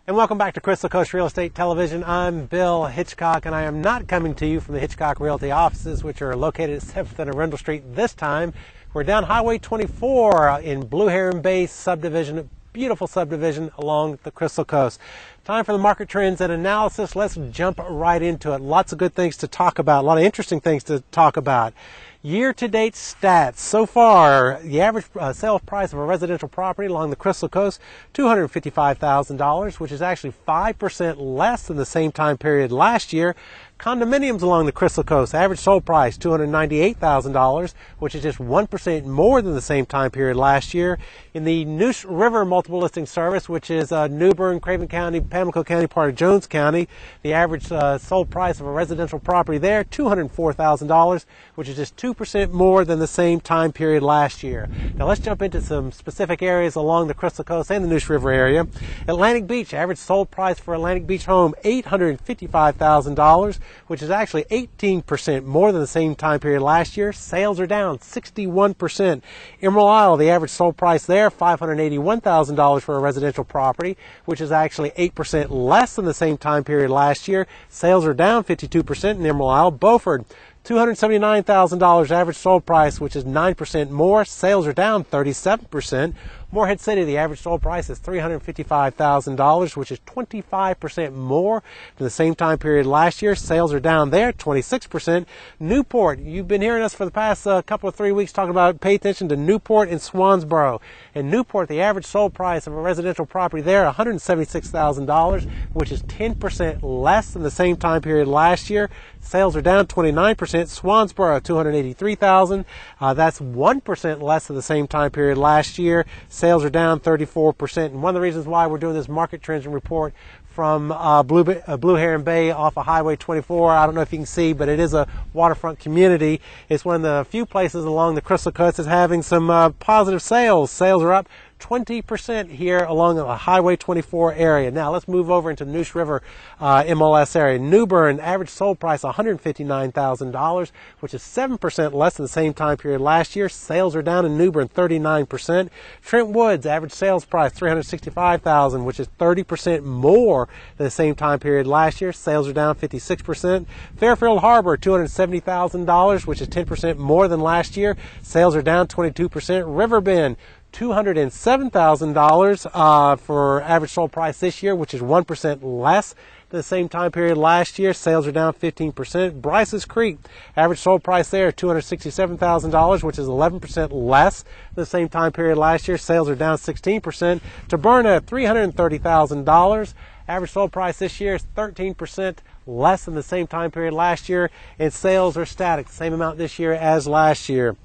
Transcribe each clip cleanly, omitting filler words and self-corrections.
And welcome back to Crystal Coast Real Estate Television. I'm Bill Hitchcock, and I am not coming to you from the Hitchcock Realty offices, which are located at 7th and Arundel Street this time. We're down Highway 24 in Blue Heron Bay subdivision, a beautiful subdivision along the Crystal Coast. Time for the market trends and analysis. Let's jump right into it. Lots of good things to talk about, a lot of interesting things to talk about. Year-to-date stats. So far, the average sale price of a residential property along the Crystal Coast, $255,000, which is actually 5% less than the same time period last year. Condominiums along the Crystal Coast, average sold price $298,000, which is just 1% more than the same time period last year. In the Neuse River multiple listing service, which is New Bern, Craven County, Pamlico County, part of Jones County, the average sold price of a residential property there, $204,000, which is just 2% more than the same time period last year. Now let's jump into some specific areas along the Crystal Coast and the Neuse River area. Atlantic Beach, average sold price for Atlantic Beach home, $855,000. which is actually 18% more than the same time period last year. Sales are down 61%. Emerald Isle, the average sold price there, $581,000 for a residential property, which is actually 8% less than the same time period last year. Sales are down 52% in Emerald Isle. Beaufort, $279,000 average sold price, which is 9% more. Sales are down 37%. Morehead City, the average sold price is $355,000, which is 25% more than the same time period last year. Sales are down there 26%. Newport, you've been hearing us for the past couple of 3 weeks talking about pay attention to Newport and Swansboro. In Newport, the average sold price of a residential property there, $176,000, which is 10% less than the same time period last year. Sales are down 29%. Swansboro, $283,000. That's 1% less than the same time period last year. Sales are down 34%. And one of the reasons why we're doing this market trends report from Blue Heron Bay off of Highway 24. I don't know if you can see, but it is a waterfront community. It's one of the few places along the Crystal Coast that's having some positive sales. Sales are up 20% here along the Highway 24 area. Now let's move over into the Neuse River MLS area. New Bern, average sold price $159,000, which is 7% less than the same time period last year. Sales are down in New Bern 39%. Trent Woods, average sales price $365,000, which is 30% more than the same time period last year. Sales are down 56%. Fairfield Harbor, $270,000, which is 10% more than last year. Sales are down 22%. Riverbend, $207,000 for average sold price this year, which is 1% less than the same time period last year. Sales are down 15%. Bryce's Creek, average sold price there, $267,000, which is 11% less than the same time period last year. Sales are down 16%. Taberna, $330,000. Average sold price this year is 13% less than the same time period last year, and sales are static, the same amount this year as last year.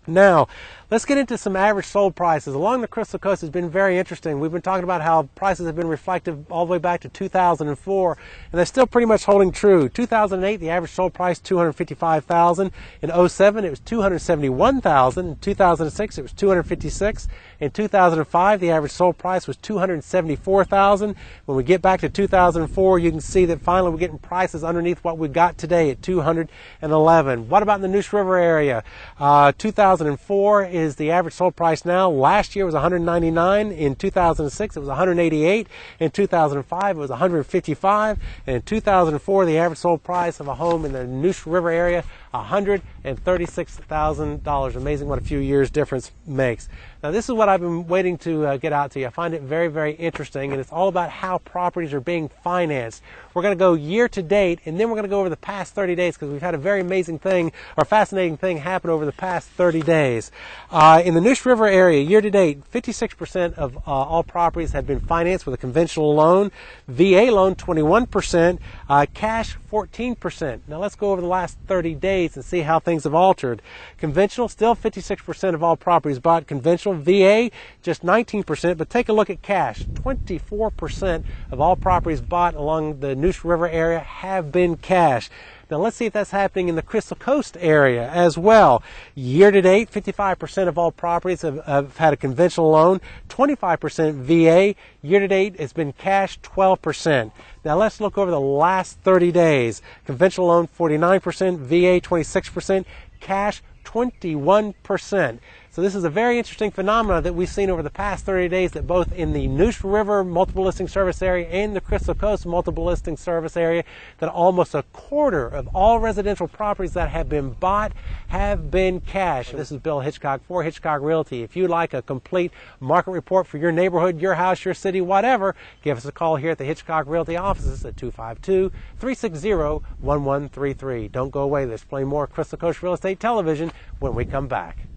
Now, let's get into some average sold prices. Along the Crystal Coast has been very interesting. We've been talking about how prices have been reflective all the way back to 2004, and they're still pretty much holding true. 2008, the average sold price, $255,000. In 2007, it was $271,000. In 2006, it was $256,000. In 2005, the average sold price was $274,000. When we get back to 2004, you can see that finally we're getting prices underneath what we've got today at $211,000. What about in the Neuse River area? 2004 is the average sold price now. Last year was $199,000. In 2006, it was $188,000. In 2005, it was $155,000. And in 2004, the average sold price of a home in the Neuse River area, $136,000. Amazing what a few years difference makes. Now, this is what I've been waiting to get out to you. I find it very, very interesting, and it's all about how properties are being financed. We're going to go year to date, and then we're going to go over the past 30 days because we've had a very amazing thing or fascinating thing happen over the past 30 days. In the Neuse River area, year to date, 56% of all properties have been financed with a conventional loan. VA loan, 21%. Cash, 14%. Now, let's go over the last 30 days and see how things have altered. Conventional, still 56% of all properties bought conventional. VA, just 19%, but take a look at cash. 24% of all properties bought along the Neuse River area have been cash. Now let's see if that's happening in the Crystal Coast area as well. Year to date, 55% of all properties have had a conventional loan, 25% VA. Year to date, it's been cash, 12%. Now let's look over the last 30 days. Conventional loan, 49%, VA, 26%, cash, 21%. So this is a very interesting phenomenon that we've seen over the past 30 days, that both in the Neuse River multiple listing service area and the Crystal Coast multiple listing service area, that almost a quarter of all residential properties that have been bought have been cash. This is Bill Hitchcock for Hitchcock Realty. If you'd like a complete market report for your neighborhood, your house, your city, whatever, give us a call here at the Hitchcock Realty offices at 252-360-1133. Don't go away. There's plenty more Crystal Coast Real Estate Television when we come back.